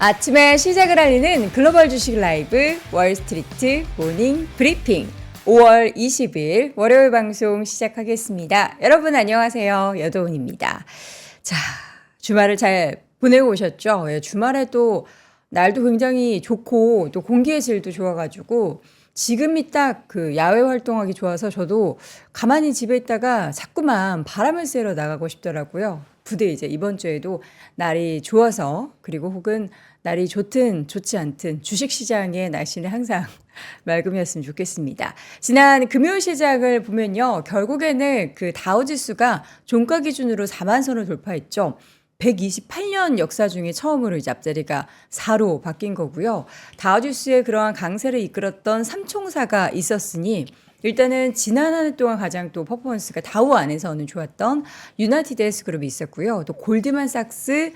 아침에 시작을 알리는 글로벌 주식 라이브 월스트리트 모닝 브리핑 5월 20일 월요일 방송 시작하겠습니다. 여러분 안녕하세요. 여도은입니다. 자, 주말을 잘 보내고 오셨죠? 주말에도 날도 굉장히 좋고 또 공기의 질도 좋아가지고 지금이 딱 그 야외 활동하기 좋아서 저도 가만히 집에 있다가 자꾸만 바람을 쐬러 나가고 싶더라고요. 부디 이제 이번 주에도 날이 좋아서 그리고 혹은 날이 좋든 좋지 않든 주식시장의 날씨는 항상 맑음이었으면 좋겠습니다. 지난 금요일 시장을 보면요. 결국에는 그 다우지수가 종가 기준으로 4만 선을 돌파했죠. 128년 역사 중에 처음으로 이제 앞자리가 4로 바뀐 거고요. 다우지수의 그러한 강세를 이끌었던 삼총사가 있었으니 일단은 지난 한 해 동안 가장 또 퍼포먼스가 다우 안에서는 좋았던 유나이티드 헬스그룹이 있었고요. 또 골드만삭스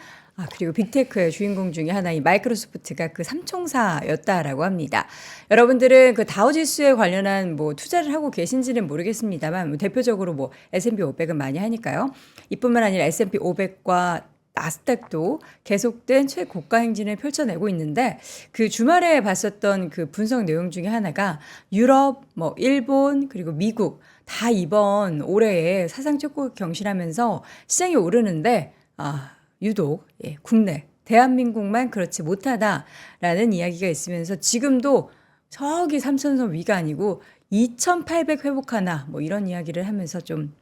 그리고 빅테크의 주인공 중에 하나인 마이크로소프트가 그 삼총사였다라고 합니다. 여러분들은 그 다우지수에 관련한 뭐 투자를 하고 계신지는 모르겠습니다만 뭐 대표적으로 뭐 S&P 500은 많이 하니까요. 이뿐만 아니라 S&P 500과 나스닥도 계속된 최고가 행진을 펼쳐내고 있는데 그 주말에 봤었던 그 분석 내용 중에 하나가 유럽, 뭐 일본 그리고 미국 다 이번 올해에 사상 최고 경신하면서 시장이 오르는데 유독 국내 대한민국만 그렇지 못하다라는 이야기가 있으면서 지금도 저기 3,000선 위가 아니고 2,800 회복하나 뭐 이런 이야기를 하면서 좀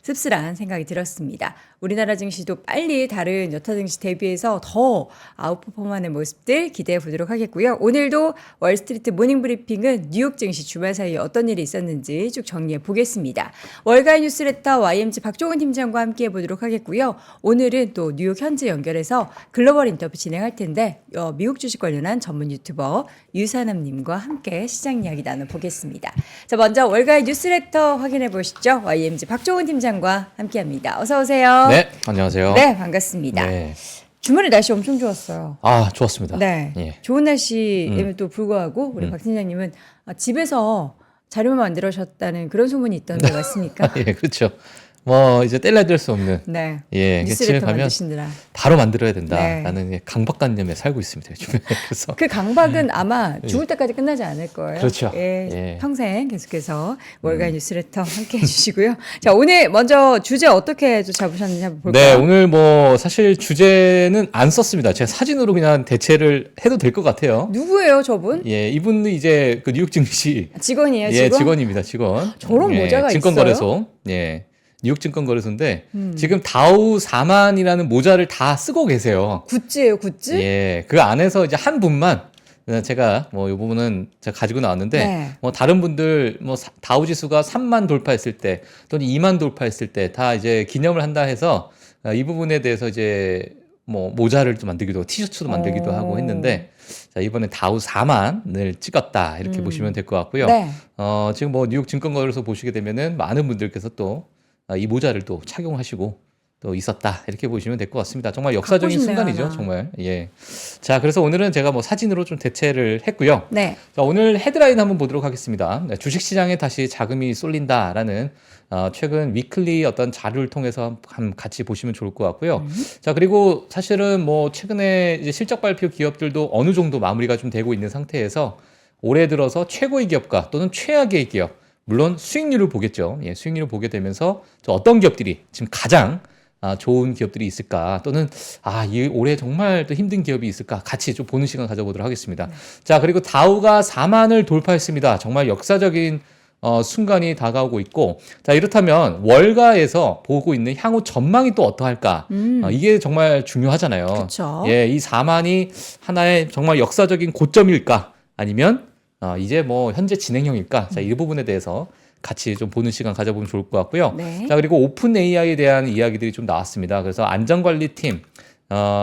씁쓸한 생각이 들었습니다. 우리나라 증시도 빨리 다른 여타 증시 대비해서 더 아웃퍼폼하는 모습들 기대해 보도록 하겠고요. 오늘도 월스트리트 모닝 브리핑은 뉴욕 증시 주말 사이에 어떤 일이 있었는지 쭉 정리해 보겠습니다. 월가의 뉴스레터 YMG 박종훈 팀장과 함께 해보도록 하겠고요. 오늘은 또 뉴욕 현지 연결해서 글로벌 인터뷰 진행할 텐데 미국 주식 관련한 전문 유튜버 유산남님과 함께 시장 이야기 나눠보겠습니다. 자, 먼저 월가의 뉴스레터 확인해 보시죠. YMG 박종훈 팀장과 함께합니다. 어서 오세요. 네, 안녕하세요. 네, 반갑습니다. 네. 주말에 날씨 엄청 좋았어요. 좋았습니다. 네, 좋은 날씨에도 불구하고 우리 박 팀장님은 집에서 자료만 만들으셨다는 그런 소문이 있던데 맞습니까? 예, 그렇죠. 뭐 이제 뗄래야 수 없는 뉴스레터 만드시느라 바로 만들어야 된다라는 강박관념에 살고 있습니다. 요즘에. 그래서 그 강박은 아마 죽을 때까지 끝나지 않을 거예요. 그렇죠. 평생 계속해서 월간 뉴스레터 함께 해주시고요. 자, 오늘 먼저 주제 어떻게 잡으셨는지 한번 볼까요? 네, 오늘 뭐 사실 주제는 안 썼습니다. 제가 사진으로 그냥 대체를 해도 될 것 같아요. 누구예요, 저분? 이분은 이제 그 뉴욕 증시 직원이에요, 직원? 직원입니다, 직원. 저런 모자가 증권거래소. 있어요? 뉴욕 증권거래소인데 지금 다우 4만이라는 모자를 다 쓰고 계세요. 굿즈예요, 굿즈? 그 안에서 이제 한 분만 제가 뭐 이 부분은 제가 가지고 나왔는데 뭐 다른 분들 뭐 다우 지수가 3만 돌파했을 때 또는 2만 돌파했을 때 다 이제 기념을 한다 해서 이 부분에 대해서 이제 뭐 모자를 좀 만들기도 하고 티셔츠도 만들기도 하고 했는데 자, 이번에 다우 4만을 찍었다 이렇게 보시면 될 것 같고요. 지금 뭐 뉴욕 증권거래소 보시게 되면은 많은 분들께서 또 이 모자를 또 착용하시고 또 있었다 이렇게 보시면 될 것 같습니다. 정말 역사적인 순간이죠, 하나. 정말. 자, 그래서 오늘은 제가 뭐 사진으로 좀 대체를 했고요. 자, 오늘 헤드라인 한번 보도록 하겠습니다. 주식시장에 다시 자금이 쏠린다라는 최근 위클리 어떤 자료를 통해서 같이 보시면 좋을 것 같고요. 자, 그리고 사실은 뭐 최근에 이제 실적 발표 기업들도 어느 정도 마무리가 좀 되고 있는 상태에서 올해 들어서 최고의 기업과 또는 최악의 기업, 물론 수익률을 보겠죠. 수익률을 보게 되면서 어떤 기업들이 지금 가장 좋은 기업들이 있을까 또는 이 올해 정말 또 힘든 기업이 있을까 같이 좀 보는 시간 가져보도록 하겠습니다. 자, 그리고 다우가 4만을 돌파했습니다. 정말 역사적인 순간이 다가오고 있고 자, 이렇다면 월가에서 보고 있는 향후 전망이 또 어떠할까 이게 정말 중요하잖아요. 그쵸. 이 4만이 하나의 정말 역사적인 고점일까 아니면 이제 뭐 현재 진행형일까? 자, 이 부분에 대해서 같이 좀 보는 시간 가져보면 좋을 것 같고요. 자, 그리고 오픈 AI에 대한 이야기들이 좀 나왔습니다. 그래서 안전관리팀,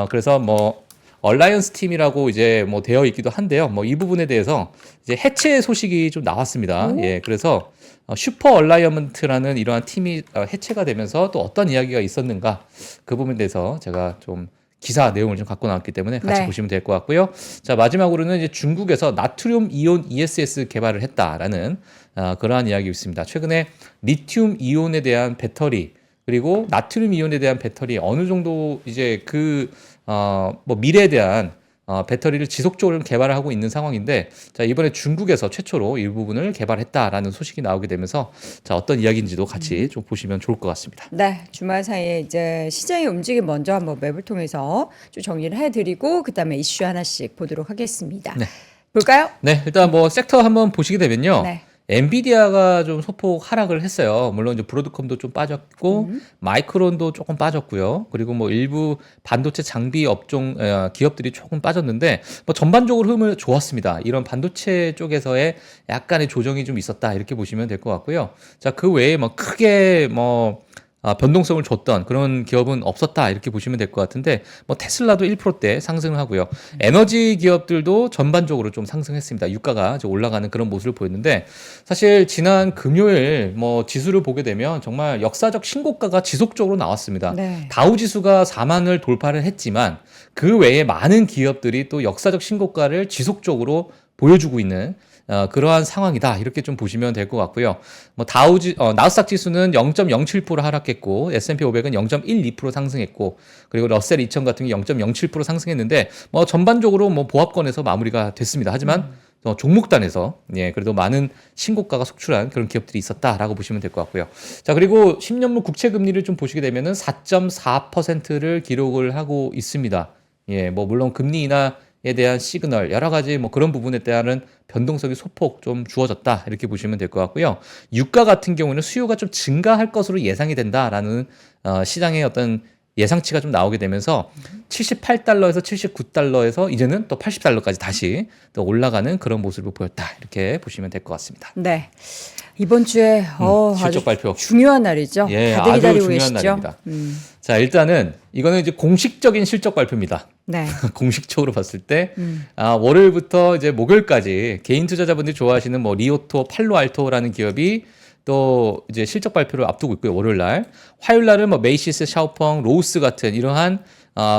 그래서 뭐 얼라이언스 팀이라고 이제 뭐 되어 있기도 한데요. 뭐 이 부분에 대해서 이제 해체 소식이 좀 나왔습니다. 그래서 슈퍼 얼라이언먼트라는 이러한 팀이 해체가 되면서 또 어떤 이야기가 있었는가 그 부분에 대해서 제가 좀 기사 내용을 좀 갖고 나왔기 때문에 같이 보시면 될 것 같고요. 자, 마지막으로는 이제 중국에서 나트륨 이온 ESS 개발을 했다라는 그러한 이야기 있습니다. 최근에 리튬 이온에 대한 배터리 그리고 나트륨 이온에 대한 배터리 어느 정도 이제 뭐 미래에 대한 배터리를 지속적으로 개발을 하고 있는 상황인데, 자, 이번에 중국에서 최초로 이 부분을 개발했다라는 소식이 나오게 되면서, 자, 어떤 이야기인지도 같이 좀 보시면 좋을 것 같습니다. 네, 주말 사이에 이제 시장의 움직임 먼저 한번 맵을 통해서 좀 정리를 해드리고 그다음에 이슈 하나씩 보도록 하겠습니다. 네. 볼까요? 네, 일단 뭐 섹터 한번 보시게 되면요. 네. 엔비디아가 좀 소폭 하락을 했어요. 물론 이제 브로드컴도 좀 빠졌고, 마이크론도 조금 빠졌고요. 그리고 뭐 일부 반도체 장비 업종 기업들이 조금 빠졌는데, 뭐 전반적으로 흐름은 좋았습니다. 이런 반도체 쪽에서의 약간의 조정이 좀 있었다, 이렇게 보시면 될 것 같고요. 자, 그 외에 뭐 크게 뭐 변동성을 줬던 그런 기업은 없었다, 이렇게 보시면 될 것 같은데, 뭐 테슬라도 1%대 상승을 하고요. 에너지 기업들도 전반적으로 좀 상승했습니다. 유가가 이제 올라가는 그런 모습을 보였는데, 사실 지난 금요일 뭐 지수를 보게 되면 정말 역사적 신고가가 지속적으로 나왔습니다. 네. 다우 지수가 4만을 돌파를 했지만 그 외에 많은 기업들이 또 역사적 신고가를 지속적으로 보여주고 있는 그러한 상황이다, 이렇게 좀 보시면 될 것 같고요. 뭐 나스닥 지수는 0.07% 하락했고, S&P 500은 0.12% 상승했고, 그리고 러셀 2000 같은 게 0.07% 상승했는데, 뭐 전반적으로 뭐 보합권에서 마무리가 됐습니다. 하지만 종목단에서 그래도 많은 신고가가 속출한 그런 기업들이 있었다라고 보시면 될 것 같고요. 자, 그리고 10년물 국채 금리를 좀 보시게 되면은 4.4%를 기록을 하고 있습니다. 뭐 물론 금리 인하에 대한 시그널, 여러 가지 뭐 그런 부분에 대한 변동성이 소폭 좀 주어졌다, 이렇게 보시면 될 것 같고요. 유가 같은 경우는 수요가 좀 증가할 것으로 예상이 된다라는 시장의 어떤 예상치가 좀 나오게 되면서 78달러에서 79달러에서 이제는 또 80달러까지 다시 또 올라가는 그런 모습을 보였다, 이렇게 보시면 될 것 같습니다. 네. 이번 주에 실적 아주 발표. 중요한 날이죠. 예, 다들 아주 기다리고 중요한 계시죠. 날입니다. 자, 일단은 이거는 이제 공식적인 실적 발표입니다. 네. 공식적으로 봤을 때 월요일부터 이제 목요일까지 개인 투자자분들이 좋아하시는 뭐 리오토, 팔로알토라는 기업이 또 이제 실적 발표를 앞두고 있고요. 월요일 날. 화요일 날은 뭐 메이시스, 샤오펑, 로우스 같은 이러한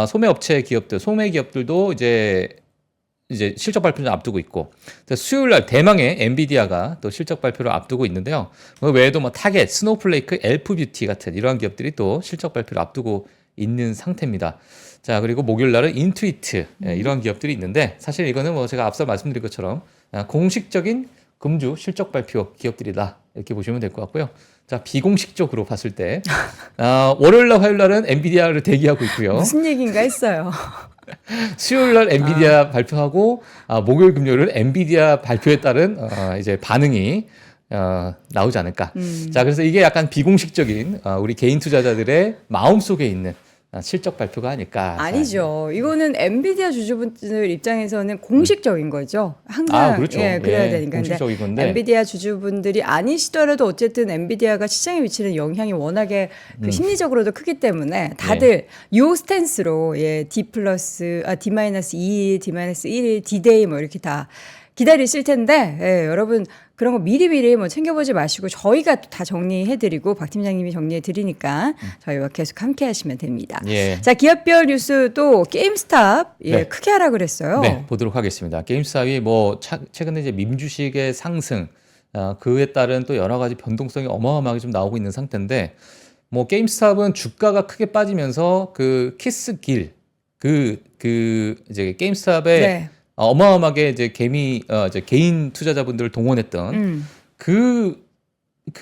소매 업체 기업들, 소매 기업들도 이제 실적 발표를 앞두고 있고, 수요일 날 대망의 엔비디아가 또 실적 발표를 앞두고 있는데요. 그 외에도 뭐 타겟, 스노우플레이크, 엘프뷰티 같은 이러한 기업들이 또 실적 발표를 앞두고 있는 상태입니다. 자, 그리고 목요일 날은 인투이트, 이러한 기업들이 있는데, 사실 이거는 뭐 제가 앞서 말씀드린 것처럼 공식적인 금주 실적 발표 기업들이다, 이렇게 보시면 될 것 같고요. 자, 비공식적으로 봤을 때 월요일 날, 화요일 날은 엔비디아를 대기하고 있고요. 무슨 얘기인가 했어요. 수요일 날 엔비디아 발표하고 목요일, 금요일은 엔비디아 발표에 따른 이제 반응이 나오지 않을까. 자, 그래서 이게 약간 비공식적인 우리 개인 투자자들의 마음속에 있는 실적 발표가 아닐까. 아니죠. 이거는 엔비디아 주주분들 입장에서는 공식적인 거죠. 항상 그렇죠. 그래야 되니까. 공식적인 건데. 엔비디아 주주분들이 아니시더라도 어쨌든 엔비디아가 시장에 미치는 영향이 워낙에 그 심리적으로도 크기 때문에 다들 요 스탠스로 D 플러스 D-2, D-1, D-Day 뭐 이렇게 다 기다리실 텐데, 여러분 그런 거 미리미리 뭐 챙겨보지 마시고 저희가 다 정리해드리고 박 팀장님이 정리해드리니까 저희와 계속 함께 하시면 됩니다. 자, 기업별 뉴스도 게임스탑 크게 하락을 했어요. 네, 보도록 하겠습니다. 게임스탑이 뭐 최근에 이제 밈 주식의 상승, 그에 따른 또 여러 가지 변동성이 어마어마하게 좀 나오고 있는 상태인데, 뭐 게임스탑은 주가가 크게 빠지면서 그 키스길 이제 게임스탑의 어마어마하게 이제 이제 개인 투자자분들을 동원했던 그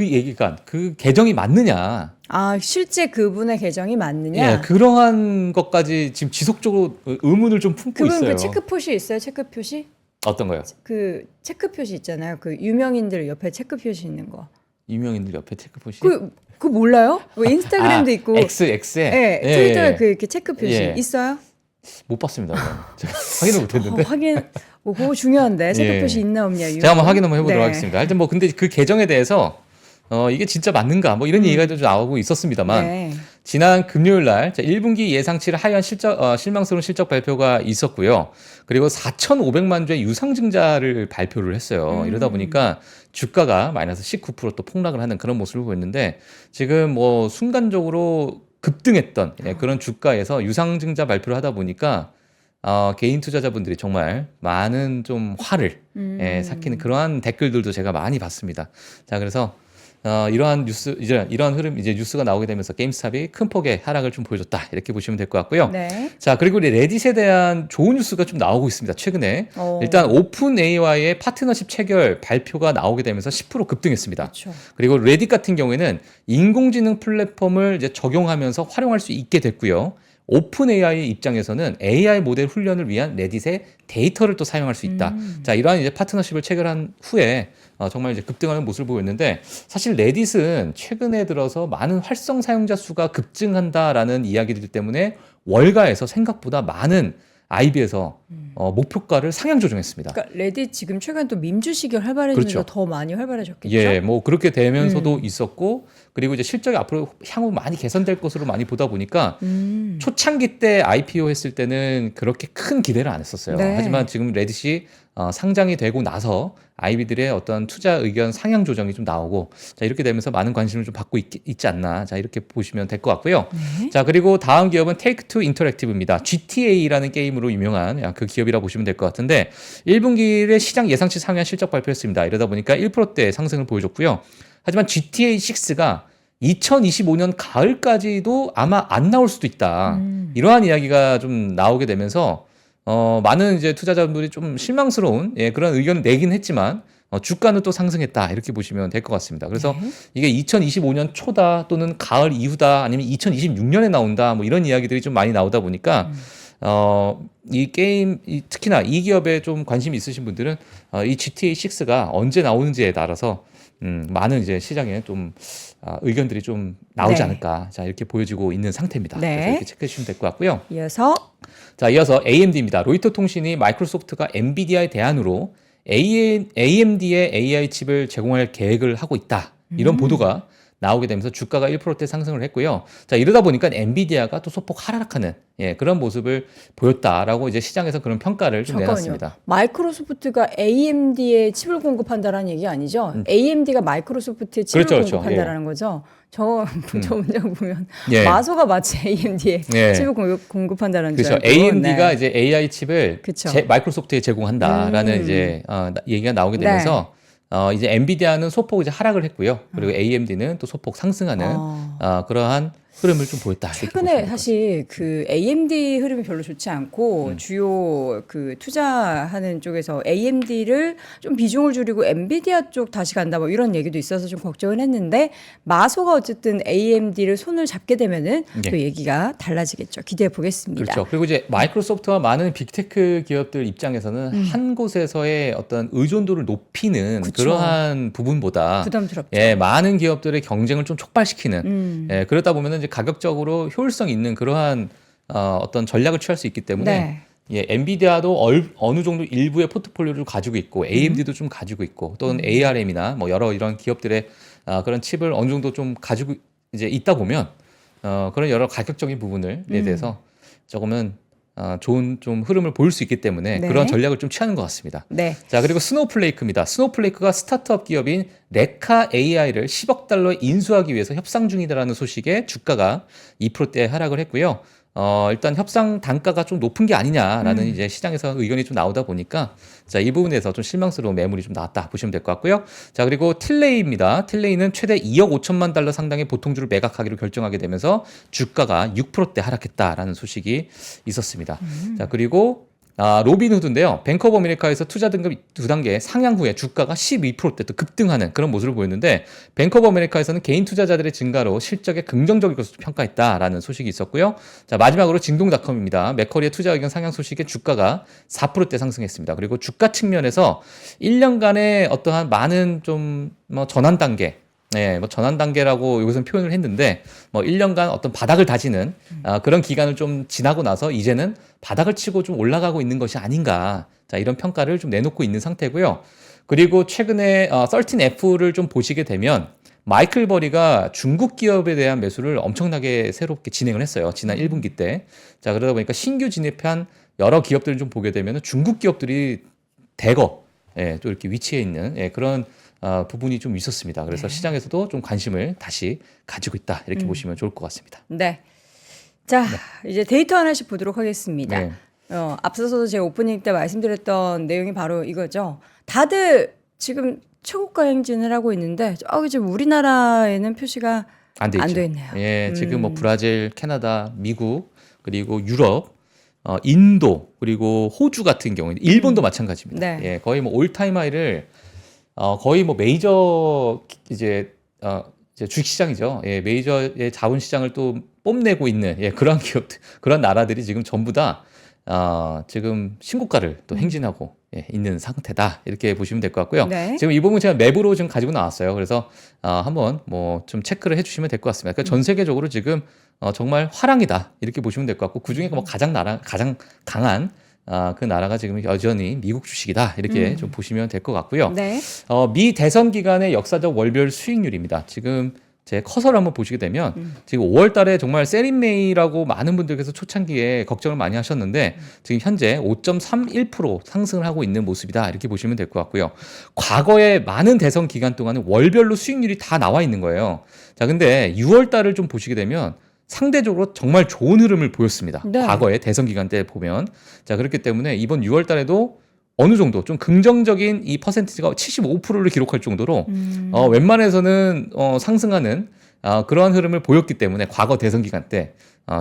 얘기가 그 계정이 맞느냐? 실제 그분의 계정이 맞느냐? 그러한 것까지 지금 지속적으로 의문을 좀 품고 있어요. 그분 그 체크 표시 있어요? 체크 표시? 어떤 거요? 그 체크 표시 있잖아요. 그 유명인들 옆에 체크 표시 있는 거. 유명인들 옆에 체크 표시? 그 몰라요? 인스타그램도 있고. X에? 네, 트위터에 이렇게 체크 표시 있어요? 못 봤습니다. 제가 확인을 못했는데. 확인. 그거 중요한데 체크 표시 있나 없냐. 제가 한번 확인 한번 해보도록 하겠습니다. 하여튼 뭐 근데 그 계정에 대해서 이게 진짜 맞는가 뭐 이런 얘기가 좀 나오고 있었습니다만 지난 금요일 날 1분기 예상치를 하회한 실망스러운 실적 발표가 있었고요. 그리고 4,500만 주의 유상증자를 발표를 했어요. 이러다 보니까 주가가 마이너스 19% 또 폭락을 하는 그런 모습을 보였는데, 지금 뭐 순간적으로 급등했던 그런 주가에서 유상증자 발표를 하다 보니까 개인 투자자분들이 정말 많은 좀 화를 삭히는 그러한 댓글들도 제가 많이 봤습니다. 자, 그래서 이러한 뉴스, 이러한 흐름, 이제 뉴스가 나오게 되면서 게임스탑이 큰 폭의 하락을 좀 보여줬다. 이렇게 보시면 될 것 같고요. 네. 자, 그리고 우리 레딧에 대한 좋은 뉴스가 좀 나오고 있습니다. 최근에. 일단 오픈 AI와의 파트너십 체결 발표가 나오게 되면서 10% 급등했습니다. 그렇죠. 그리고 레딧 같은 경우에는 인공지능 플랫폼을 이제 적용하면서 활용할 수 있게 됐고요. 오픈 AI 입장에서는 AI 모델 훈련을 위한 레딧의 데이터를 또 사용할 수 있다. 자, 이러한 이제 파트너십을 체결한 후에 정말 이제 급등하는 모습을 보였는데, 사실 레딧은 최근에 들어서 많은 활성 사용자 수가 급증한다라는 이야기들 때문에 월가에서 생각보다 많은 IB에서 목표가를 상향 조정했습니다. 그러니까 레딧 지금 최근 또 밈 주식이 활발해지면서 그렇죠. 더 많이 활발해졌겠죠. 예, 뭐 그렇게 되면서도 있었고, 그리고 이제 실적이 앞으로 향후 많이 개선될 것으로 많이 보다 보니까 초창기 때 IPO 했을 때는 그렇게 큰 기대를 안 했었어요. 네. 하지만 지금 레딧이 상장이 되고 나서 IB들의 어떤 투자 의견 상향 조정이 좀 나오고, 자, 이렇게 되면서 많은 관심을 좀 받고 있지 않나. 자, 이렇게 보시면 될 것 같고요. 네. 자, 그리고 다음 기업은 Take-Two Interactive입니다. GTA라는 게임으로 유명한 그 기업이라 보시면 될 것 같은데, 1분기에 시장 예상치 상회한 실적 발표했습니다. 이러다 보니까 1%대 상승을 보여줬고요. 하지만 GTA 6가 2025년 가을까지도 아마 안 나올 수도 있다. 이러한 이야기가 좀 나오게 되면서 많은 이제 투자자분들이 좀 실망스러운 그런 의견을 내긴 했지만 주가는 또 상승했다. 이렇게 보시면 될 것 같습니다. 그래서 이게 2025년 초다 또는 가을 이후다 아니면 2026년에 나온다 뭐 이런 이야기들이 좀 많이 나오다 보니까 이 게임 특히나 이 기업에 좀 관심이 있으신 분들은 이 GTA 6가 언제 나오는지에 따라서 많은 이제 시장에 좀 의견들이 좀 나오지 네. 않을까. 자, 이렇게 보여지고 있는 상태입니다. 네. 그래서 이렇게 체크해 주시면 될 것 같고요. 이어서 이어서 AMD입니다. 로이터 통신이 마이크로소프트가 엔비디아의 대안으로 AMD의 AI 칩을 제공할 계획을 하고 있다. 이런 보도가 나오게 되면서 주가가 1%대 상승을 했고요. 자, 이러다 보니까 엔비디아가 또 소폭 하락하는 그런 모습을 보였다라고 이제 시장에서 그런 평가를 좀 내놨습니다. 마이크로소프트가 AMD에 칩을 공급한다라는 얘기 아니죠? AMD가 마이크로소프트에 칩을 그렇죠. 공급한다라는 거죠. 저 문장 보면 예. 마소가 마치 AMD에 예. 칩을 공급한다는 줄 그렇죠. 알고. AMD가 네. 이제 AI 칩을 그쵸. 마이크로소프트에 제공한다라는 이제 얘기가 나오게 되면서 이제 엔비디아는 소폭 이제 하락을 했고요. 그리고 AMD는 또 소폭 상승하는 그러한 흐름을 좀 보였다. 최근에 사실 그 AMD 흐름이 별로 좋지 않고 주요 그 투자하는 쪽에서 AMD를 좀 비중을 줄이고 엔비디아 쪽 다시 간다 뭐 이런 얘기도 있어서 좀 걱정을 했는데 마소가 어쨌든 AMD를 손을 잡게 되면은 또 얘기가 달라지겠죠. 기대해 보겠습니다. 그렇죠. 그리고 이제 마이크로소프트와 많은 빅테크 기업들 입장에서는 한 곳에서의 어떤 의존도를 높이는 그러한 부분보다 부담스럽죠. 많은 기업들의 경쟁을 좀 촉발시키는 그러다 보면은 이제 가격적으로 효율성 있는 그러한 어떤 전략을 취할 수 있기 때문에 엔비디아도 어느 정도 일부의 포트폴리오를 가지고 있고 AMD도 좀 가지고 있고 또는 ARM이나 뭐 여러 이런 기업들의 그런 칩을 어느 정도 좀 가지고 이제 있다 보면 그런 여러 가격적인 부분에 대해서 조금은 좋은 좀 흐름을 보일 수 있기 때문에 그런 전략을 좀 취하는 것 같습니다. 네. 자, 그리고 스노우플레이크입니다. 스노우플레이크가 스타트업 기업인 레카 AI를 10억 달러에 인수하기 위해서 협상 중이다라는 소식에 주가가 2%대 하락을 했고요. 일단 협상 단가가 좀 높은 게 아니냐라는 이제 시장에서 의견이 좀 나오다 보니까 자, 이 부분에서 좀 실망스러운 매물이 좀 나왔다 보시면 될 것 같고요. 자, 그리고 틸레이입니다. 틸레이는 최대 2억 5천만 달러 상당의 보통주를 매각하기로 결정하게 되면서 주가가 6%대 하락했다라는 소식이 있었습니다. 자, 그리고 로빈후드인데요. 뱅크 오브 아메리카에서 투자 등급 2단계 상향 후에 주가가 12%대 또 급등하는 그런 모습을 보였는데 뱅크 오브 아메리카에서는 개인 투자자들의 증가로 실적에 긍정적일 것으로 평가했다라는 소식이 있었고요. 자, 마지막으로 진동닷컴입니다. 맥커리의 투자 의견 상향 소식에 주가가 4%대 상승했습니다. 그리고 주가 측면에서 1년간의 어떠한 많은 좀 전환 단계 뭐 전환 단계라고 여기서는 표현을 했는데 뭐 1년간 어떤 바닥을 다지는 그런 기간을 좀 지나고 나서 이제는 바닥을 치고 좀 올라가고 있는 것이 아닌가. 자, 이런 평가를 좀 내놓고 있는 상태고요. 그리고 최근에 13F를 좀 보시게 되면 마이클 버리가 중국 기업에 대한 매수를 엄청나게 새롭게 진행을 했어요. 지난 1분기 때. 자, 그러다 보니까 신규 진입한 여러 기업들을 좀 보게 되면 중국 기업들이 대거 또 이렇게 위치해 있는 그런 부분이 좀 있었습니다. 그래서 시장에서도 좀 관심을 다시 가지고 있다. 이렇게 보시면 좋을 것 같습니다. 네. 자, 이제 데이터 하나씩 보도록 하겠습니다. 네. 앞서서도 제가 오프닝 때 말씀드렸던 내용이 바로 이거죠. 다들 지금 최고가 행진을 하고 있는데 지금 우리나라에는 표시가 안 돼 있죠. 있네요. 예, 지금 뭐 브라질, 캐나다, 미국 그리고 유럽, 인도 그리고 호주 같은 경우에 일본도 마찬가지입니다. 네. 예, 거의 뭐 올타임 하이를 거의 뭐 메이저 이제 주식시장이죠. 예, 메이저의 자본시장을 또 뽐내고 있는 그런 기업들, 그런 나라들이 지금 전부 다 지금 신고가를 또 행진하고 있는 상태다. 이렇게 보시면 될 것 같고요. 네. 지금 이 부분 제가 맵으로 지금 가지고 나왔어요. 그래서 한번 뭐 좀 체크를 해주시면 될 것 같습니다. 그러니까 전 세계적으로 지금 정말 화랑이다. 이렇게 보시면 될 것 같고 그 중에 뭐 가장 강한 그 나라가 지금 여전히 미국 주식이다. 이렇게 좀 보시면 될 것 같고요. 네. 미 대선 기간의 역사적 월별 수익률입니다. 지금 제 커서를 한번 보시게 되면 지금 5월 달에 정말 세린메이라고 많은 분들께서 초창기에 걱정을 많이 하셨는데 지금 현재 5.31% 상승을 하고 있는 모습이다. 이렇게 보시면 될 것 같고요. 과거에 많은 대선 기간 동안은 월별로 수익률이 다 나와 있는 거예요. 자, 근데 6월 달을 좀 보시게 되면 상대적으로 정말 좋은 흐름을 보였습니다. 네. 과거에 대선 기간 때 보면. 자, 그렇기 때문에 이번 6월 달에도 어느 정도 좀 긍정적인 이 퍼센티지가 75%를 기록할 정도로 웬만해서는 상승하는 그러한 흐름을 보였기 때문에 과거 대선 기간 때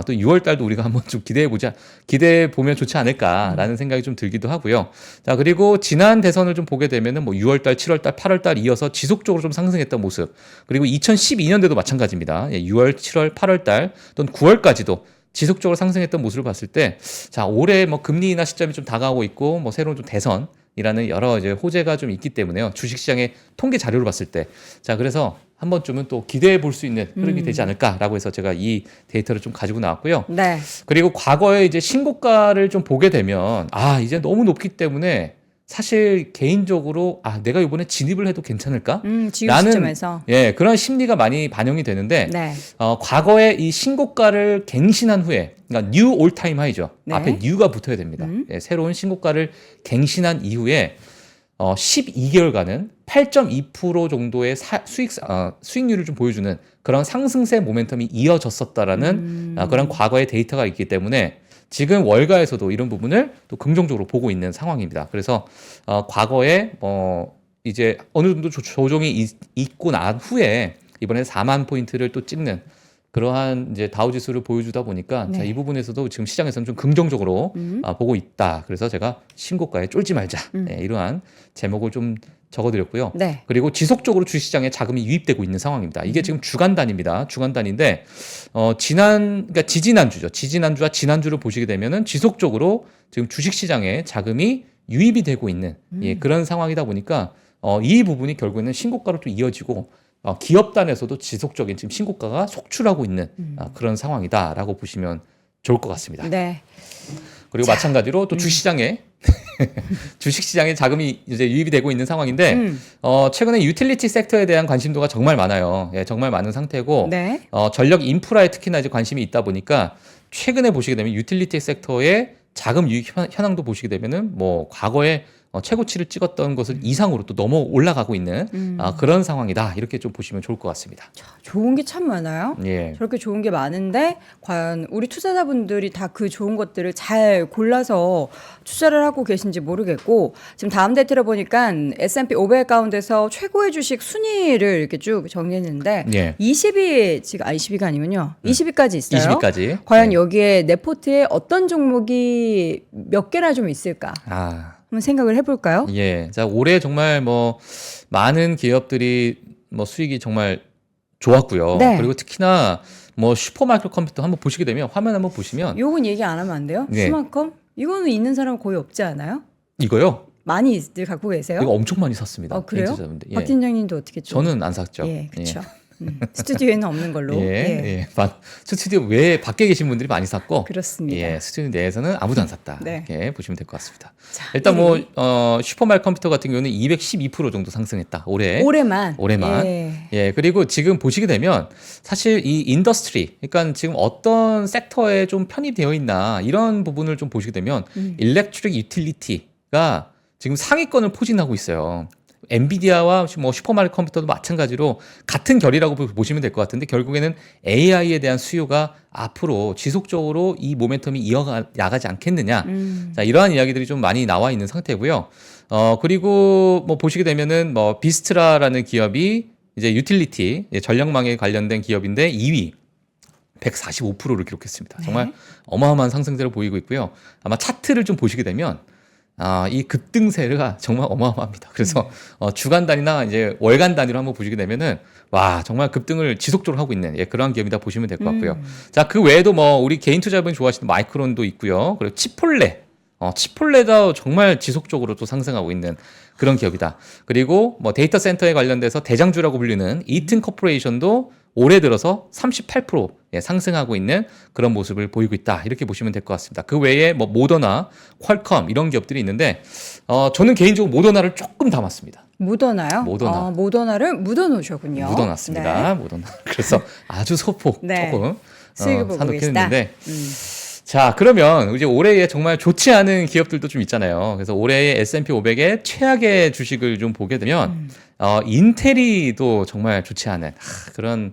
또 6월 달도 우리가 한번 좀 기대해 보면 좋지 않을까라는 생각이 좀 들기도 하고요. 자, 그리고 지난 대선을 좀 보게 되면은 뭐 6월 달, 7월 달, 8월 달 이어서 지속적으로 좀 상승했던 모습. 그리고 2012년대도 마찬가지입니다. 6월, 7월, 8월 달 또는 9월까지도 지속적으로 상승했던 모습을 봤을 때, 자, 올해 뭐 금리 인하 시점이 좀 다가오고 있고, 뭐 새로운 좀 대선이라는 여러 이제 호재가 좀 있기 때문에요. 주식시장의 통계 자료를 봤을 때. 자, 그래서 한 번쯤은 또 기대해 볼 수 있는 흐름이 되지 않을까라고 해서 제가 이 데이터를 좀 가지고 나왔고요. 네. 그리고 과거에 이제 신고가를 좀 보게 되면, 이제 너무 높기 때문에 사실 개인적으로 내가 이번에 진입을 해도 괜찮을까? 지금 시점에서. 그런 심리가 많이 반영이 되는데 네. 과거에 이 신고가를 갱신한 후에 그러니까 뉴 올타임 하이죠. 네. 앞에 뉴가 붙어야 됩니다. 새로운 신고가를 갱신한 이후에 12개월간은 8.2% 정도의 수익률을 좀 보여주는 그런 상승세 모멘텀이 이어졌었다라는 그런 과거의 데이터가 있기 때문에 지금 월가에서도 이런 부분을 또 긍정적으로 보고 있는 상황입니다. 그래서 과거에 이제 어느 정도 조정이 있고 난 후에 이번에 4만 포인트를 또 찍는 그러한 이제 다우 지수를 보여주다 보니까 네. 자, 이 부분에서도 지금 시장에서는 좀 긍정적으로 보고 있다. 그래서 제가 신고가에 쫄지 말자. 이러한 제목을 좀 적어드렸고요. 네. 그리고 지속적으로 주식시장에 자금이 유입되고 있는 상황입니다. 이게 지금 주간 단위입니다. 주간 단위인데 그러니까 지지난주죠. 지지난주와 지난주를 보시게 되면은 지속적으로 지금 주식시장에 자금이 유입이 되고 있는 그런 상황이다 보니까 이 부분이 결국에는 신고가로 또 이어지고 기업단에서도 지속적인 지금 신고가가 속출하고 있는 그런 상황이다라고 보시면 좋을 것 같습니다. 네. 그리고 마찬가지로 또 주식시장에 자금이 이제 유입이 되고 있는 상황인데 최근에 유틸리티 섹터에 대한 관심도가 정말 많아요. 정말 많은 상태고 네. 전력 인프라에 특히나 이제 관심이 있다 보니까 최근에 보시게 되면 유틸리티 섹터의 자금 유입 현황도 보시게 되면은 뭐 과거에 최고치를 찍었던 것을 이상으로 또 넘어 올라가고 있는 그런 상황이다. 이렇게 좀 보시면 좋을 것 같습니다. 좋은 게 참 많아요. 예. 저렇게 좋은 게 많은데 과연 우리 투자자분들이 다 그 좋은 것들을 잘 골라서 투자를 하고 계신지 모르겠고 지금 다음 데이터를 보니까 S&P 500 가운데서 최고의 주식 순위를 이렇게 쭉 정리했는데 예. 20위 지금 20위가 아니군요. 20위까지 있어요. 20위까지. 과연 여기에 내 포트에 어떤 종목이 몇 개나 좀 있을까? 한번 생각을 해볼까요? 예. 자, 올해 정말 뭐 많은 기업들이 뭐 수익이 정말 좋았고요. 네. 그리고 특히나 뭐 슈퍼마이크로 컴퓨터 한번 보시게 되면 화면 한번 보시면 요건 얘기 안 하면 안 돼요? 네. 스마컴? 이거는 있는 사람 거의 없지 않아요? 이거요. 많이들 갖고 계세요? 이거 엄청 많이 샀습니다. 그래요? 투자자분들. 예. 박 팀장님도 어떻게 좀? 저는 안 샀죠. 예, 그렇죠. 스튜디오에는 없는 걸로. 예. 스튜디오 외에 밖에 계신 분들이 많이 샀고, 그렇습니다. 예, 스튜디오 내에서는 아무도 안 샀다. 네. 이렇게 보시면 될 것 같습니다. 자, 일단 뭐 1위. 슈퍼마이크 컴퓨터 같은 경우는 212% 정도 상승했다. 올해만. 예, 그리고 지금 보시게 되면 사실 이 인더스트리, 그러니까 지금 어떤 섹터에 좀 편입되어 있나 이런 부분을 좀 보시게 되면 일렉트릭 유틸리티가 지금 상위권을 포진하고 있어요. 엔비디아와 뭐 슈퍼마이크 컴퓨터도 마찬가지로 같은 결이라고 보시면 될 것 같은데 결국에는 AI에 대한 수요가 앞으로 지속적으로 이 모멘텀이 이어나가지 않겠느냐. 자, 이러한 이야기들이 좀 많이 나와 있는 상태고요. 그리고 뭐 보시게 되면은 뭐 비스트라라는 기업이 이제 유틸리티, 전력망에 관련된 기업인데 2위. 145%를 기록했습니다. 정말 어마어마한 상승세를 보이고 있고요. 아마 차트를 좀 보시게 되면 이 급등세가 정말 어마어마합니다. 그래서 주간 단위나 이제 월간 단위로 한번 보시게 되면은 와 정말 급등을 지속적으로 하고 있는 그러한 기업이다 보시면 될 것 같고요. 자, 그 외에도 뭐 우리 개인 투자자분이 좋아하시는 마이크론도 있고요. 그리고 치폴레도 정말 지속적으로 또 상승하고 있는 그런 기업이다. 그리고 뭐 데이터 센터에 관련돼서 대장주라고 불리는 이튼 코퍼레이션도 올해 들어서 38% 상승하고 있는 그런 모습을 보이고 있다. 이렇게 보시면 될 것 같습니다. 그 외에 뭐 모더나, 퀄컴 이런 기업들이 있는데 저는 개인적으로 모더나를 조금 담았습니다. 모더나요? 모더나. 모더나를 묻어놓으셨군요. 묻어놨습니다. 네. 모더나. 그래서 아주 소폭 네. 조금 수익을 보고 계시다. 사놓겠는데 자, 그러면 이제 올해에 정말 좋지 않은 기업들도 좀 있잖아요. 그래서 올해의 S&P 500의 최악의 주식을 좀 보게 되면 인텔이도 정말 좋지 않은 그런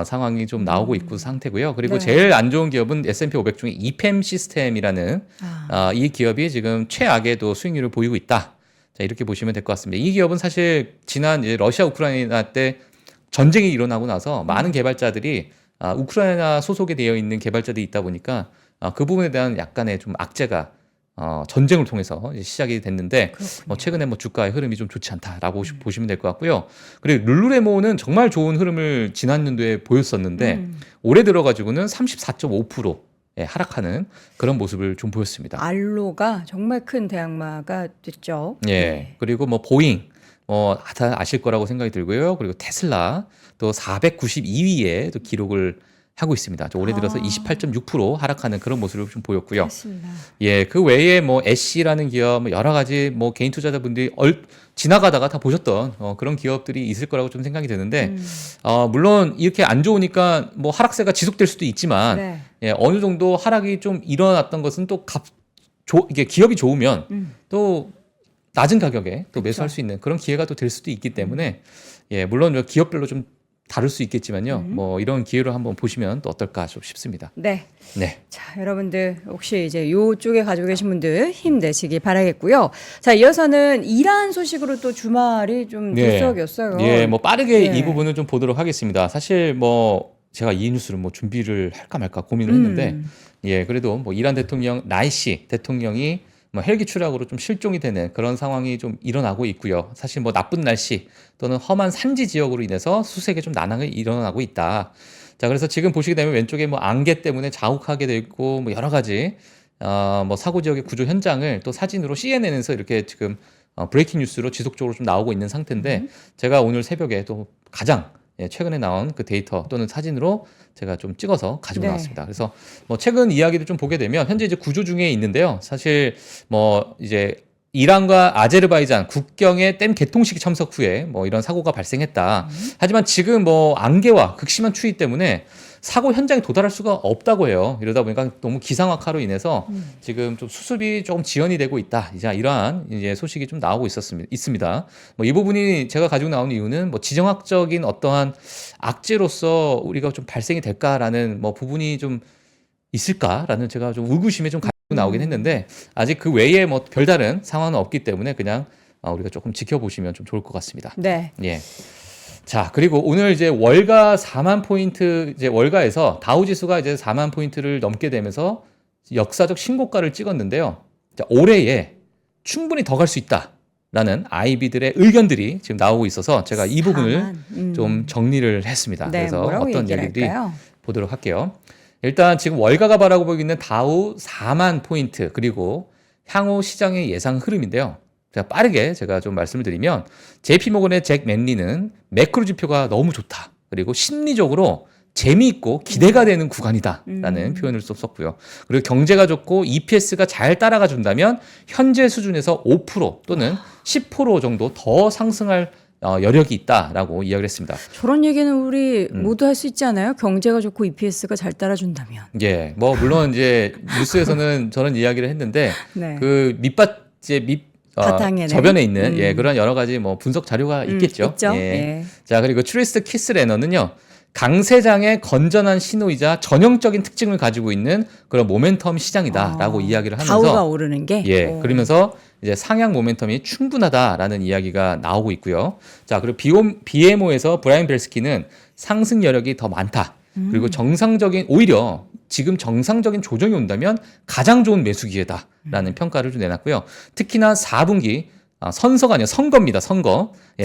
상황이 좀 나오고 있고 상태고요. 그리고 네. 제일 안 좋은 기업은 S&P 500 중에 이펜 시스템이라는 이 기업이 지금 최악의 또 수익률을 보이고 있다. 자, 이렇게 보시면 될 것 같습니다. 이 기업은 사실 지난 이제 러시아 우크라이나 때 전쟁이 일어나고 나서 많은 개발자들이 우크라이나 소속에 되어 있는 개발자들이 있다 보니까 그 부분에 대한 약간의 좀 악재가 전쟁을 통해서 이제 시작이 됐는데 최근에 뭐 주가의 흐름이 좀 좋지 않다라고 보시면 될 것 같고요. 그리고 룰루레몬은 정말 좋은 흐름을 지난 연도에 보였었는데 올해 들어가지고는 34.5% 하락하는 그런 모습을 좀 보였습니다. 알로가 정말 큰 대항마가 됐죠. 예. 그리고 뭐 보잉 다 아실 거라고 생각이 들고요. 그리고 테슬라 또 492위에 또 기록을 하고 있습니다. 올해 들어서 28.6% 하락하는 그런 모습을 좀 보였고요. 맞습니다. 예, 그 외에 뭐 애쉬라는 기업, 뭐 여러 가지 뭐 개인 투자자분들이 지나가다가 다 보셨던 그런 기업들이 있을 거라고 좀 생각이 드는데, 물론 이렇게 안 좋으니까 뭐 하락세가 지속될 수도 있지만, 네. 예, 어느 정도 하락이 좀 일어났던 것은 또 이게 기업이 좋으면 또 낮은 가격에 또 매수할 수 있는 그런 기회가 또 될 수도 있기 때문에, 예, 물론 기업별로 좀 다를 수 있겠지만요. 뭐 이런 기회로 한번 보시면 또 어떨까 좀 싶습니다. 네. 네. 자, 여러분들 혹시 이제 요쪽에 가지고 계신 분들 힘내시길 바라겠고요. 자, 이어서는 이란 소식으로 또 주말이 좀 들썩였어요. 예, 뭐 빠르게 네. 이 부분을 좀 보도록 하겠습니다. 사실 뭐 제가 이 뉴스를 뭐 준비를 할까 말까 고민을 했는데, 예, 그래도 뭐 이란 대통령 라이시 대통령이 뭐 헬기 추락으로 좀 실종이 되는 그런 상황이 좀 일어나고 있고요. 사실 뭐 나쁜 날씨 또는 험한 산지 지역으로 인해서 수색에 좀 난항이 일어나고 있다. 자, 그래서 지금 보시게 되면 왼쪽에 뭐 안개 때문에 자욱하게 되고 뭐 여러 가지 뭐 사고 지역의 구조 현장을 또 사진으로 CNN에서 이렇게 지금 브레이킹 뉴스로 지속적으로 좀 나오고 있는 상태인데, 제가 오늘 새벽에 또 가장 최근에 나온 그 데이터 또는 사진으로 제가 좀 찍어서 가지고 나왔습니다. 그래서 뭐 최근 이야기를 좀 보게 되면 현재 이제 구조 중에 있는데요. 사실 뭐 이제 이란과 아제르바이잔 국경에 댐 개통식이 참석 후에 뭐 이런 사고가 발생했다. 하지만 지금 뭐 안개와 극심한 추위 때문에 사고 현장에 도달할 수가 없다고 해요. 이러다 보니까 너무 기상악화로 인해서 지금 좀 수습이 조금 지연이 되고 있다. 이제 이러한 이제 소식이 좀 나오고 있습니다. 뭐 이 부분이 제가 가지고 나온 이유는 뭐 지정학적인 어떠한 악재로서 우리가 좀 발생이 될까라는 뭐 부분이 좀 있을까라는 제가 좀 의구심에 좀 가지고 나오긴 했는데, 아직 그 외에 뭐 별다른 상황은 없기 때문에 그냥 우리가 조금 지켜보시면 좀 좋을 것 같습니다. 네. 예. 자, 그리고 오늘 이제 월가 4만 포인트, 이제 월가에서 다우 지수가 이제 4만 포인트를 넘게 되면서 역사적 신고가를 찍었는데요. 자, 올해에 충분히 더 갈 수 있다라는 IB들의 의견들이 지금 나오고 있어서 제가 이 부분을 좀 정리를 했습니다. 네, 그래서 뭐라고 어떤 얘기를 얘기들이 할까요? 보도록 할게요. 일단 지금 월가가 바라보고 있는 다우 4만 포인트, 그리고 향후 시장의 예상 흐름인데요. 제가 좀 말씀을 드리면, JP모건의 잭 맨리는 매크로 지표가 너무 좋다, 그리고 심리적으로 재미있고 기대가 되는 구간이다라는 표현을 썼고요. 그리고 경제가 좋고 EPS가 잘 따라가 준다면 현재 수준에서 5% 또는 10% 정도 더 상승할 여력이 있다라고 이야기를 했습니다. 저런 얘기는 우리 모두 할 수 있지 않아요? 경제가 좋고 EPS가 잘 따라준다면. 예, 뭐 물론 이제 뉴스에서는 저런 이야기를 했는데 네. 그 바탕에는 저변에 있는 그런 여러 가지 뭐 분석 자료가 있겠죠. 있죠. 예. 예. 자, 그리고 트리스트 키스레너는요, 강세장의 건전한 신호이자 전형적인 특징을 가지고 있는 그런 모멘텀 시장이다라고 이야기를 하면서, 다우가 오르는 게. 예, 그러면서 이제 상향 모멘텀이 충분하다라는 이야기가 나오고 있고요. 자, 그리고 BMO에서 브라이언 벨스키는 상승 여력이 더 많다. 그리고 오히려 지금 정상적인 조정이 온다면 가장 좋은 매수 기회다라는 평가를 좀 내놨고요. 특히나 4분기 선거가 아니라 선거입니다. 선거. 예,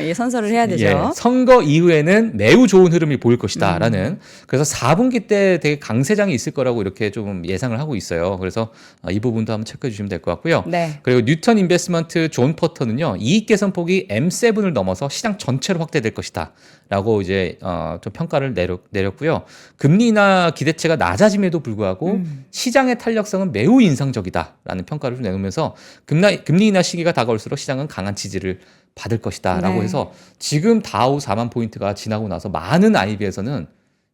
예, 선서를 해야 되죠. 예, 선거 이후에는 매우 좋은 흐름이 보일 것이다라는. 그래서 4분기 때 되게 강세장이 있을 거라고 이렇게 좀 예상을 하고 있어요. 그래서 이 부분도 한번 체크해 주시면 될 것 같고요. 네. 그리고 뉴턴 인베스트먼트 존 퍼터는요, 이익 개선폭이 M7을 넘어서 시장 전체로 확대될 것이다라고 이제 좀 평가를 내렸고요. 금리 인하 기대치가 낮아짐에도 불구하고 시장의 탄력성은 매우 인상적이다라는 평가를 좀 내놓으면서 금리 인하 시기가 다가올수록 시장은 강한 지지를 받을 것이다라고 네. 해서 지금 다우 4만 포인트가 지나고 나서 많은 IB에서는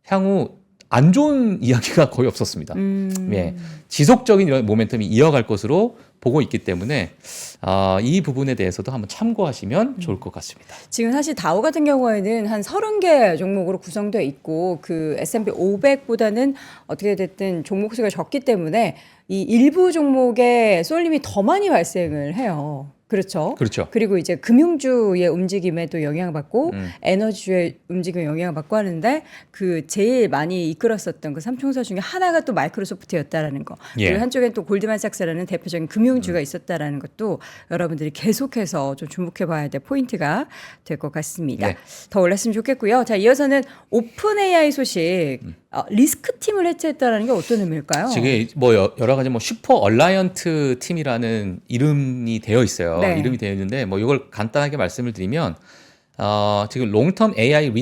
향후 안 좋은 이야기가 거의 없었습니다. 예, 지속적인 이런 모멘텀이 이어갈 것으로 보고 있기 때문에 이 부분에 대해서도 한번 참고하시면 좋을 것 같습니다. 지금 사실 다우 같은 경우에는 한 30개 종목으로 구성되어 있고 그 S&P 500보다는 어떻게 됐든 종목 수가 적기 때문에 이 일부 종목의 쏠림이 더 많이 발생을 해요. 그렇죠. 그렇죠. 그리고 이제 금융주의 움직임에도 영향을 받고 에너지주의 움직임에 영향을 받고 하는데 그 제일 많이 이끌었었던 그 삼총사 중에 하나가 또 마이크로소프트였다라는 거. 예. 그리고 한쪽엔 또 골드만삭스라는 대표적인 금융주가 있었다라는 것도 여러분들이 계속해서 좀 주목해 봐야 될 포인트가 될 것 같습니다. 네. 더 올랐으면 좋겠고요. 자, 이어서는 오픈 AI 소식. 리스크 팀을 해체했다라는 게 어떤 의미일까요? 지금 뭐 여러 가지 뭐 슈퍼 얼라이언트 팀이라는 이름이 되어 있어요. 네. 이름이 되어 있는데 뭐 이걸 간단하게 말씀을 드리면 지금 롱텀 AI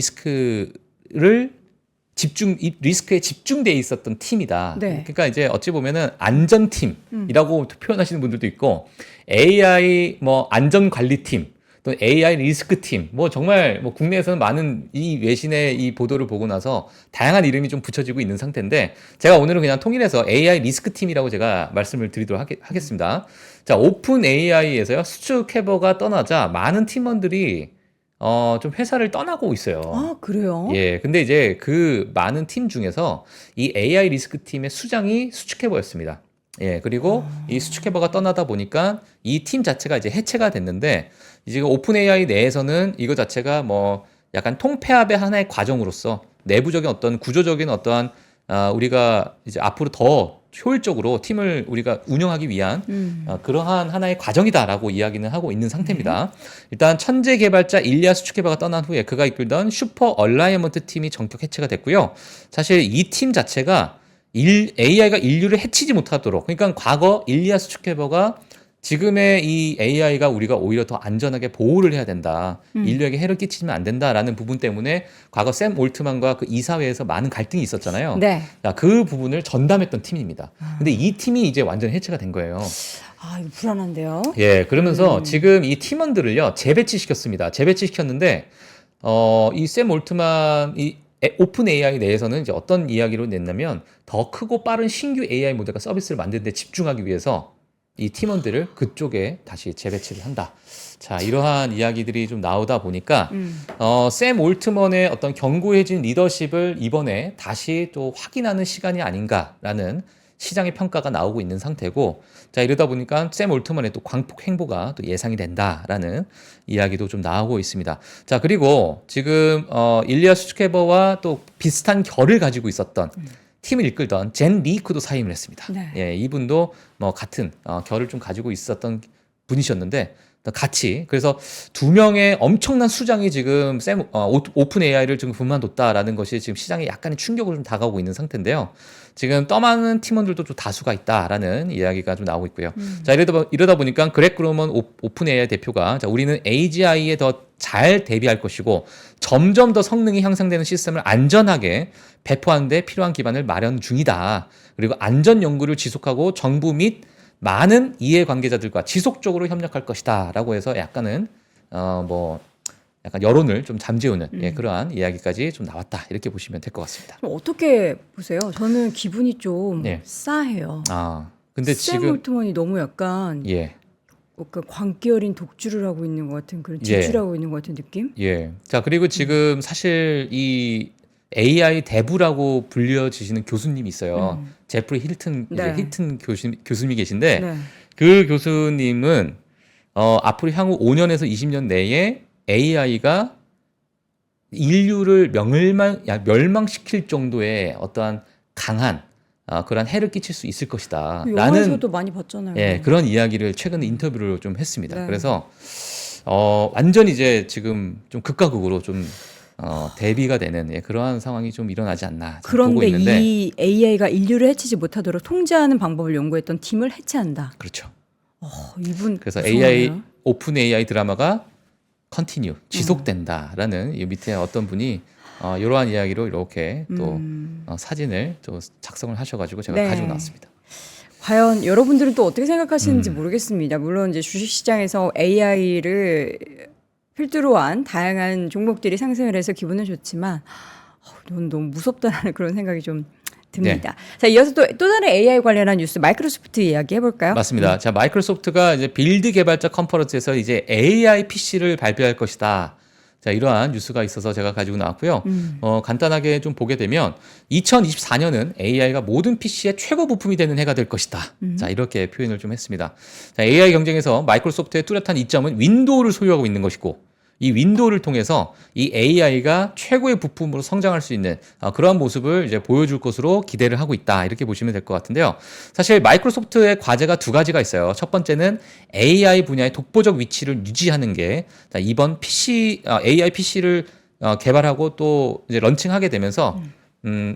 리스크에 집중돼 있었던 팀이다. 네. 그러니까 이제 어찌 보면은 안전팀이라고 표현하시는 분들도 있고 AI 뭐 안전관리팀 또 AI 리스크팀, 뭐 정말 뭐 국내에서는 많은 이 외신의 이 보도를 보고 나서 다양한 이름이 좀 붙여지고 있는 상태인데 제가 오늘은 그냥 통일해서 AI 리스크팀이라고 제가 말씀을 드리도록 하겠습니다. 자, 오픈 AI에서요, 수축 해버가 떠나자 많은 팀원들이 좀 회사를 떠나고 있어요. 아, 그래요? 예, 근데 이제 그 많은 팀 중에서 이 AI 리스크팀의 수장이 수축해버였습니다. 예, 그리고 이 수축해버가 떠나다 보니까 이 팀 자체가 이제 해체가 됐는데 이제 오픈 AI 내에서는 이거 자체가 뭐 약간 통폐합의 하나의 과정으로서 내부적인 어떤 구조적인 어떠한 우리가 이제 앞으로 더 효율적으로 팀을 우리가 운영하기 위한 그러한 하나의 과정이다라고 이야기는 하고 있는 상태입니다. 일단 천재 개발자 일리아 수축해버가 떠난 후에 그가 이끌던 슈퍼 얼라이먼트 팀이 전격 해체가 됐고요. 사실 이 팀 자체가 AI가 인류를 해치지 못하도록, 그러니까 과거 일리아 수축해버가 지금의 이 AI가 우리가 오히려 더 안전하게 보호를 해야 된다. 인류에게 해를 끼치면 안 된다라는 부분 때문에 과거 샘 올트만과 그 이사회에서 많은 갈등이 있었잖아요. 네. 그 부분을 전담했던 팀입니다. 근데 이 팀이 이제 완전 해체가 된 거예요. 아, 이거 불안한데요. 예, 그러면서 지금 이 팀원들을요, 재배치시켰습니다. 재배치시켰는데, 이 샘 올트만, 오픈 AI 내에서는 이제 어떤 이야기로 냈냐면 더 크고 빠른 신규 AI 모델과 서비스를 만드는 데 집중하기 위해서 이 팀원들을 그쪽에 다시 재배치를 한다. 자, 이러한 이야기들이 좀 나오다 보니까 샘 올트먼의 어떤 견고해진 리더십을 이번에 다시 또 확인하는 시간이 아닌가라는 시장의 평가가 나오고 있는 상태고, 자, 이러다 보니까 샘 올트먼의 또 광폭 행보가 또 예상이 된다라는 이야기도 좀 나오고 있습니다. 자, 그리고 지금 일리아 수축해버와 또 비슷한 결을 가지고 있었던 팀을 이끌던 젠 리크도 사임을 했습니다. 네. 예, 이분도 뭐 같은 결을 좀 가지고 있었던 분이셨는데 같이, 그래서 두 명의 엄청난 수장이 지금 오픈 AI를 지금 그만뒀다라는 것이 지금 시장에 약간의 충격으로 좀 다가오고 있는 상태인데요. 지금 떠나는 팀원들도 좀 다수가 있다라는 이야기가 좀 나오고 있고요. 자, 이러다 보니까 그렉 그로먼 오픈 AI 대표가, 자, 우리는 AGI에 더 잘 대비할 것이고 점점 더 성능이 향상되는 시스템을 안전하게 배포하는 데 필요한 기반을 마련 중이다. 그리고 안전 연구를 지속하고 정부 및 많은 이해관계자들과 지속적으로 협력할 것이다라고 해서 약간은 약간 여론을 좀 잠재우는 그러한 이야기까지 좀 나왔다, 이렇게 보시면 될 것 같습니다. 어떻게 보세요? 저는 기분이 좀 네. 싸해요. 근데 샘 지금 올트먼이 너무 약간 광기 어린 독주를 하고 있는 것 같은 그런 지출하고 있는 것 같은 느낌? 자, 그리고 지금 사실 이 AI 대부라고 불려지시는 교수님이 있어요. 제프리 힐튼, 네. 힐튼 교수님이 계신데, 네. 그 교수님은 앞으로 향후 5년에서 20년 내에 AI가 인류를 멸망시킬 정도의 어떠한 강한 그런 해를 끼칠 수 있을 것이다. 영화에서도 많이 봤잖아요. 예, 그런 이야기를 최근에 인터뷰를 좀 했습니다. 네. 그래서 완전히 이제 지금 좀 극과 극으로 좀 대비가 되는 그러한 상황이 좀 일어나지 않나 보고 그런데 있는데. 이 AI가 인류를 해치지 못하도록 통제하는 방법을 연구했던 팀을 해체한다. 그렇죠. 이분 그래서 무서워요. 오픈 AI 드라마가 컨티뉴 지속된다라는 이 밑에 어떤 분이 이러한 이야기로 이렇게 또 사진을 또 작성을 하셔가지고 제가 네. 가지고 나왔습니다. 과연 여러분들은 또 어떻게 생각하시는지 모르겠습니다. 물론 이제 주식시장에서 AI를 필두로 한 다양한 종목들이 상승을 해서 기분은 좋지만 너무 무섭다라는 그런 생각이 좀 듭니다. 자, 이어서 또 다른 AI 관련한 뉴스 마이크로소프트 이야기 해볼까요? 맞습니다. 자, 마이크로소프트가 이제 빌드 개발자 컨퍼런스에서 이제 AI PC를 발표할 것이다. 자, 이러한 뉴스가 있어서 제가 가지고 나왔고요. 간단하게 좀 보게 되면 2024년은 AI가 모든 PC의 최고 부품이 되는 해가 될 것이다. 자, 이렇게 표현을 좀 했습니다. 자, AI 경쟁에서 마이크로소프트의 뚜렷한 이점은 윈도우를 소유하고 있는 것이고, 이 윈도우를 통해서 이 AI가 최고의 부품으로 성장할 수 있는 그러한 모습을 이제 보여줄 것으로 기대를 하고 있다. 이렇게 보시면 될 것 같은데요. 사실 마이크로소프트의 과제가 두 가지가 있어요. 첫 번째는 AI 분야의 독보적 위치를 유지하는 게 이번 AI PC를 개발하고 또 이제 런칭하게 되면서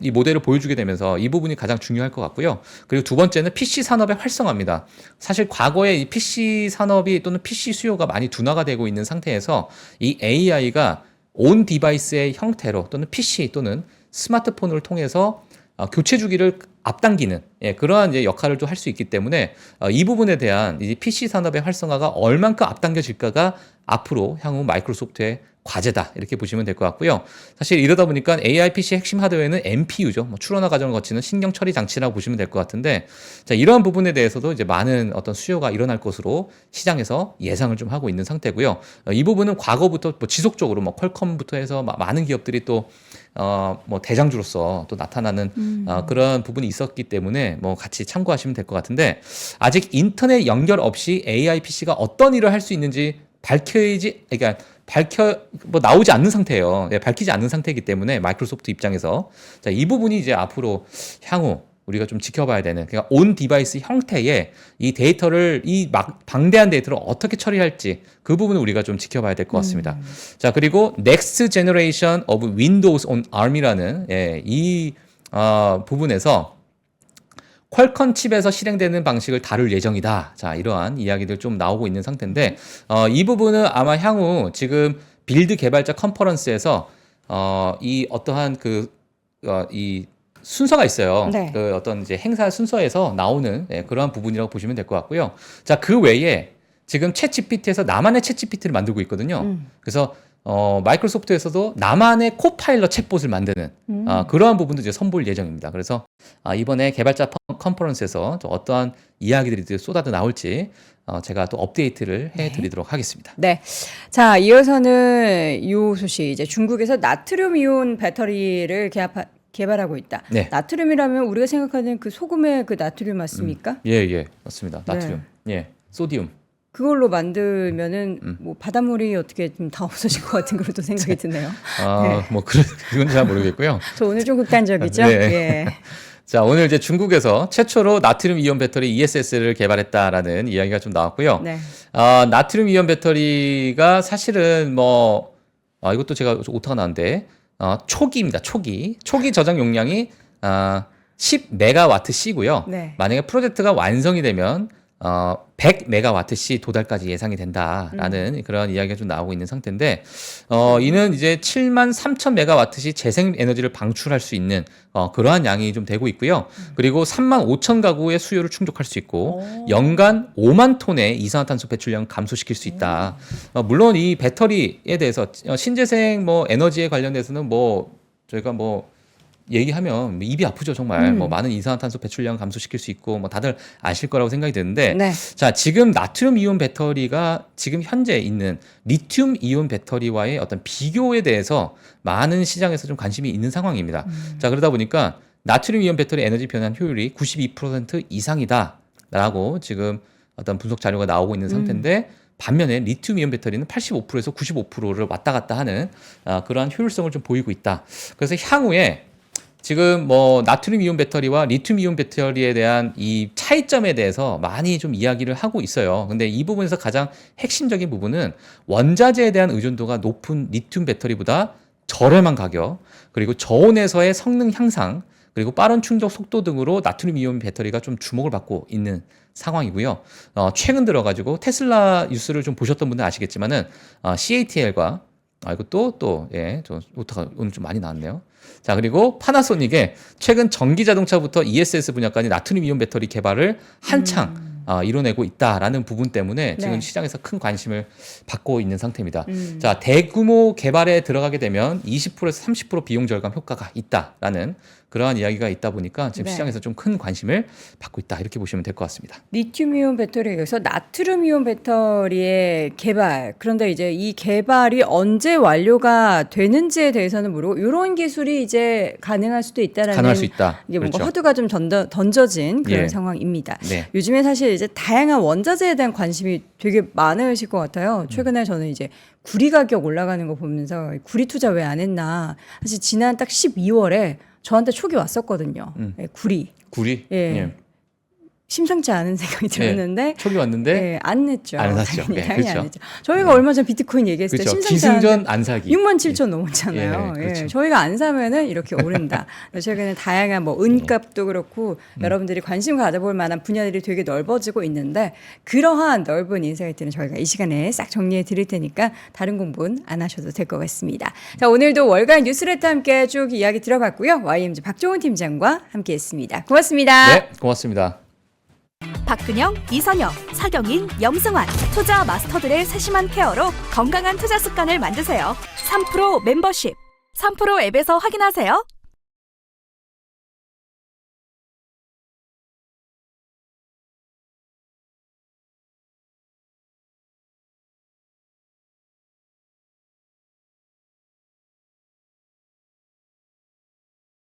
이 모델을 보여주게 되면서 이 부분이 가장 중요할 것 같고요. 그리고 두 번째는 PC 산업의 활성화입니다. 사실 과거에 이 PC 산업이 또는 PC 수요가 많이 둔화가 되고 있는 상태에서 이 AI가 온 디바이스의 형태로 또는 PC 또는 스마트폰을 통해서 교체 주기를 앞당기는 그러한 이제 역할을 좀 할 수 있기 때문에 이 부분에 대한 이 PC 산업의 활성화가 얼만큼 앞당겨질까가 앞으로 향후 마이크로소프트의 과제다 이렇게 보시면 될 것 같고요. 사실 이러다 보니까 AI PC 핵심 하드웨어는 NPU죠. 추론화 과정을 거치는 신경 처리 장치라고 보시면 될 것 같은데, 자, 이러한 부분에 대해서도 이제 많은 어떤 수요가 일어날 것으로 시장에서 예상을 좀 하고 있는 상태고요. 이 부분은 과거부터 지속적으로 퀄컴부터 해서 많은 기업들이 또 대장주로서 또 나타나는 그런 부분이 있었기 때문에 같이 참고하시면 될 것 같은데, 아직 인터넷 연결 없이 AI PC가 어떤 일을 할 수 있는지 나오지 않는 상태예요. 밝히지 않는 상태이기 때문에 마이크로소프트 입장에서 자, 이 부분이 이제 앞으로 향후 우리가 좀 지켜봐야 되는, 그러니까 온 디바이스 형태의 이 데이터를 방대한 데이터를 어떻게 처리할지 그 부분을 우리가 좀 지켜봐야 될 것 같습니다. 자, 그리고 Next Generation of Windows on ARM이라는 이 부분에서 퀄컴 칩에서 실행되는 방식을 다룰 예정이다. 자, 이러한 이야기들 좀 나오고 있는 상태인데, 이 부분은 아마 향후 지금 빌드 개발자 컨퍼런스에서 이 어떠한 이 순서가 있어요. 네. 그 어떤 이제 행사 순서에서 나오는 그러한 부분이라고 보시면 될 것 같고요. 자, 그 외에 지금 챗 GPT에서 나만의 챗 GPT를 만들고 있거든요. 그래서 마이크로소프트에서도 나만의 코파일럿 챗봇을 만드는 그러한 부분도 이제 선보일 예정입니다. 그래서 이번에 개발자 컨퍼런스에서 어떠한 이야기들이 쏟아져 나올지 제가 또 업데이트를 해드리도록 하겠습니다. 네. 자, 이어서는 이 소식, 이제 중국에서 나트륨 이온 배터리를 개발하고 있다. 네. 나트륨이라면 우리가 생각하는 그 소금의 그 나트륨 맞습니까? 예, 맞습니다. 나트륨, 소디움. 그걸로 만들면은 바닷물이 어떻게 좀 다 없어질 것 같은 그런 또 생각이 드네요. 그건 잘 모르겠고요. 저 오늘 좀 극단적이죠? 네. 예. 자, 오늘 이제 중국에서 최초로 나트륨 이온 배터리 ESS를 개발했다라는 이야기가 좀 나왔고요. 네. 나트륨 이온 배터리가 사실은 이것도 제가 오타가 나는데, 초기입니다. 초기 저장 용량이 10메가와트시고요. 네. 만약에 프로젝트가 완성이 되면 100메가와트시 도달까지 예상이 된다라는 그런 이야기가 좀 나오고 있는 상태인데, 이는 이제 73,000메가와트시 재생 에너지를 방출할 수 있는 그러한 양이 좀 되고 있고요. 그리고 35,000 가구의 수요를 충족할 수 있고 연간 5만 톤의 이산화탄소 배출량 감소시킬 수 있다. 물론 이 배터리에 대해서 신재생 에너지에 관련돼서는 저희가 얘기하면 입이 아프죠, 정말. 많은 이산화탄소 배출량 감소시킬 수 있고 다들 아실 거라고 생각이 드는데, 네. 자, 지금 나트륨 이온 배터리가 지금 현재 있는 리튬 이온 배터리와의 어떤 비교에 대해서 많은 시장에서 좀 관심이 있는 상황입니다. 자, 그러다 보니까 나트륨 이온 배터리 에너지 변환 효율이 92% 이상이다라고 지금 어떤 분석 자료가 나오고 있는 상태인데 반면에 리튬이온 배터리는 85%에서 95%를 왔다 갔다 하는 그러한 효율성을 좀 보이고 있다. 그래서 향후에 지금 뭐 나트륨 이온 배터리와 리튬 이온 배터리에 대한 이 차이점에 대해서 많이 좀 이야기를 하고 있어요. 근데 이 부분에서 가장 핵심적인 부분은 원자재에 대한 의존도가 높은 리튬 배터리보다 저렴한 가격, 그리고 저온에서의 성능 향상, 그리고 빠른 충족 속도 등으로 나트륨 이온 배터리가 좀 주목을 받고 있는 상황이고요. 최근 들어가지고 테슬라 뉴스를 좀 보셨던 분들 아시겠지만은 CATL과 이것도 예, 저 오타가 오늘 좀 많이 나왔네요. 자, 그리고 파나소닉의 최근 전기 자동차부터 ESS 분야까지 나트륨 이온 배터리 개발을 한창 이뤄내고 있다라는 부분 때문에 지금 네. 시장에서 큰 관심을 받고 있는 상태입니다. 자, 대규모 개발에 들어가게 되면 20%에서 30% 비용 절감 효과가 있다라는 그러한 이야기가 있다 보니까 지금 네. 시장에서 좀 큰 관심을 받고 있다 이렇게 보시면 될 것 같습니다. 리튬이온 배터리에서 나트륨이온 배터리의 개발, 그런데 이제 이 개발이 언제 완료가 되는지에 대해서는 모르고 이런 기술이 이제 가능할 수도 있다라는 가능할 수 있다. 이게 뭔가 그렇죠. 화두가 좀 던져진 그런 예. 상황입니다. 네. 요즘에 사실 이제 다양한 원자재에 대한 관심이 되게 많으실 것 같아요. 최근에 저는 이제 구리 가격 올라가는 거 보면서 구리 투자 왜 안 했나. 사실 지난 딱 12월에 저한테 촉이 왔었거든요. 예, 구리. 구리? 예. 심상치 않은 생각이 들었는데 촉이 왔는데 예, 안 냈죠. 안 샀죠. 당연히 그렇죠. 안 냈죠. 저희가 얼마 전 비트코인 얘기했을 때 그렇죠. 심상치 않은데 기승전 안 사기. 67,000 넘었잖아요. 예, 그렇죠. 저희가 안 사면은 이렇게 오른다. 최근에 다양한 뭐 은값도 그렇고 여러분들이 관심 가져볼 만한 분야들이 되게 넓어지고 있는데 그러한 넓은 인사이트는 저희가 이 시간에 싹 정리해 드릴 테니까 다른 공부는 안 하셔도 될 것 같습니다. 자, 오늘도 월간 뉴스레터 함께 쭉 이야기 들어봤고요. YMG 박종훈 팀장과 함께했습니다. 고맙습니다. 네, 고맙습니다. 박근영, 이선영, 사경인, 염승환 투자 마스터들의 세심한 케어로 건강한 투자 습관을 만드세요. 3프로 멤버십 3프로 앱에서 확인하세요.